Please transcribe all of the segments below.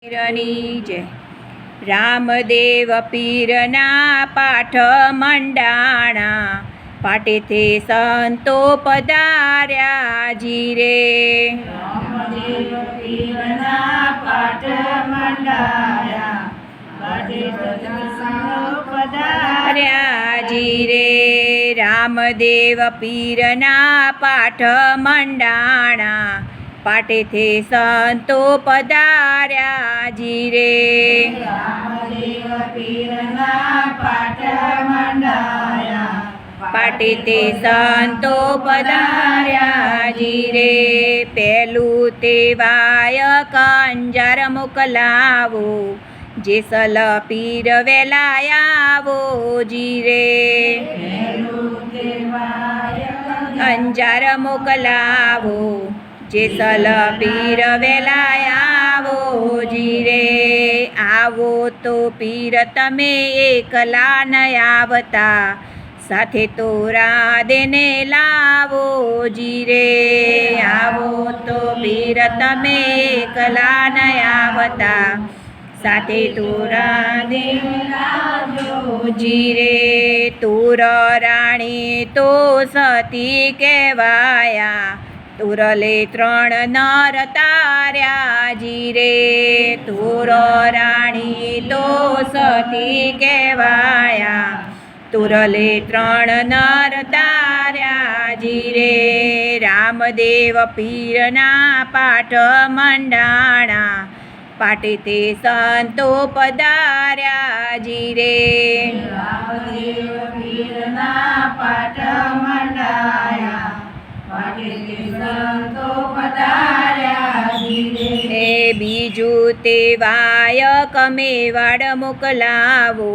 પીરની જય રામદેવ પીરના પાઠ મંડાણા પાટેથી સંતો પધાર્યા જીરે રામદેવ પીરના પાઠ મંડાયા પાટેથી સંતો પધાર્યા જીરે રામદેવ પીરના પાઠ મંડાણા પાટેથી સંતો પધાર્યા જીરે રામદેવ પીરના પાઠ મંડાયા પાટેથી સંતો પધાર્યા જીરે પેલું તે વાયક અંજાર મોકલાવો જેસલ પીર વેલાયાવો જીરે અંજાર મોકલાવો જેસલ પીર વેલાયાવો જીરે આવો તો પીર તમે એકલા ન આવતા સાથે તોરા દેને લાવો જીરે આવો તો પીર તમે એકલા ન આવતા સાથે તોરા દેને લાવજો જીરે તુર રાણી તો સતી કહેવાયા તુરલે ત્રણ નર તાર્યા જીરે તુર રાણી તો સતી કહેવાયા તુરલે ત્રણ નર તાર્યા જીરે રામદેવ પીરના પાઠ મંડાણા પાટેથી સંતો પધાર્યા જીરે રામદેવ પીરના પાઠ મંડાયા પાટેથી સંતો પધાર્યા જીરે એ બીજું તે વાયક મેવાડ મોકલાવો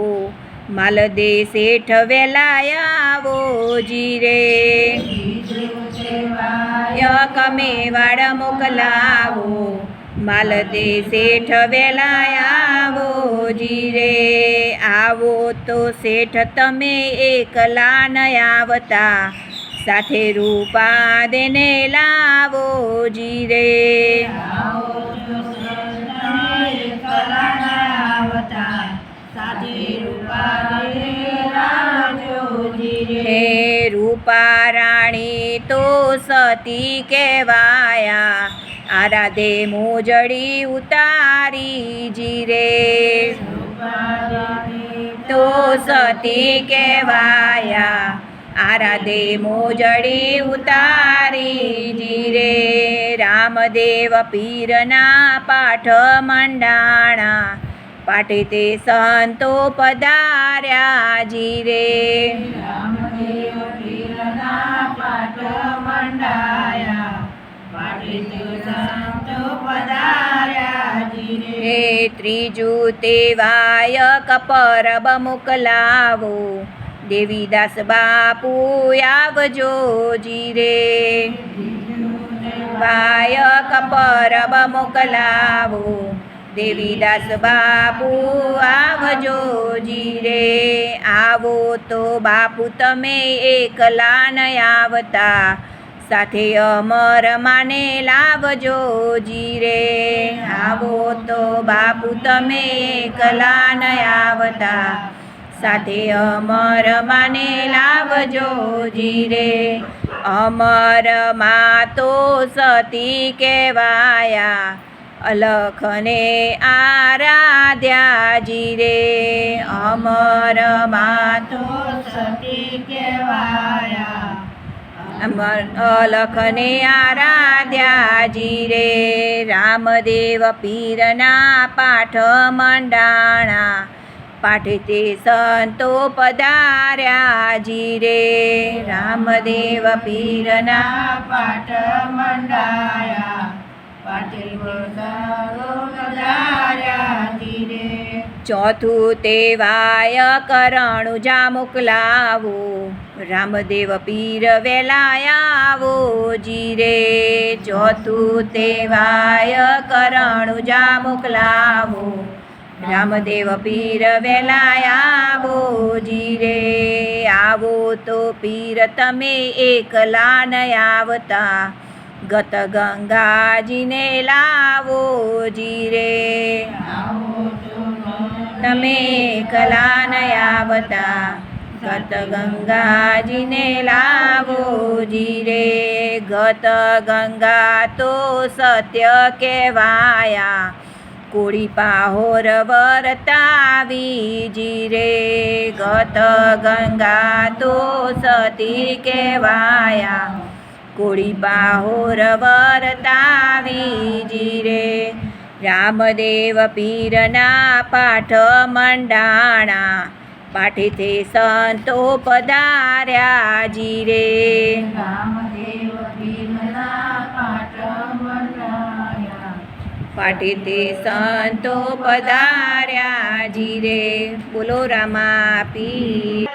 માલદે શેઠ વેલાયાવો જીરે વાયક મેવાડ મોકલાવો માલદે શેઠ વેલાયાવો જીરે આવો તો શેઠ તમે એકલા ન આવતા સાથે રૂપા દેને લાવો જીરે હે રૂપા રાણી તો સતી કહેવાયા આરાધે મોજડી ઉતારી જીરે તો સતી કહેવાયા આરાધે મોજડી ઉતારી જીરે રામદેવ પીરના પાઠ મંડાણા પાટેથી સંતો પધાર્યા જીરે રામદેવ પીરના પાઠ મંડાયા પાટેથી સંતો પધાર્યા જીરે હે ત્રીજું તે વાયક પરબ મોકલાવો દેવીદાસ બાપુ આવજો જીરે વાયક પરબ મોકલાવો દેવીદાસ બાપુ આવજો જીરે આવો તો બાપુ તમે એકલા ન આવતા સાથે અમર માને લાવજો જીરે આવો તો બાપુ તમે એકલા ન આવતા સાથે અમર માને લાવજો જીરે અમરમાં તો સતી કહેવાયા અલખને આરાધ્યા જીરે અમરમાં તો સતી કહેવાયા અમર અલખને આરાધ્યા જીરે રામદેવ પીરના પાઠ મંડાણા પાટેથી સંતો પધાર્યા જીરે રામદેવ પીરના પાઠ મંડાયા પાટેથી સંતો પધાર્યા જીરે ચોથું તે વાયક રણુજા મોકલાવો રામદેવ પીર વેલાયાવો જીરે ચોથું તે વાયક રણુજા મોકલાવો રામદેવ પીર વેલાયાવો જીરે આવો તો પીર તમે એકલા ન આવતા ગત ગંગાજીને લાવો જીરે તમે કલા નયાવતા ગત ગંગાજીને લાવો જીરે ગત ગંગા તો સત્ય કહેવાયા કોળી પાહોર વર્તાવી જીરે ગત ગંગા તો સતી કહેવાયા કોળી પાહોર વર્તાવી જીરે રામદેવ પીરના પાઠ મંડાણા પાઠેથી સંતો પધાર્યા જીરે રામદેવ પીરના પાઠ મંડાયા પાઠેથી સંતો પધાર્યા જીરે બોલો રામા પીર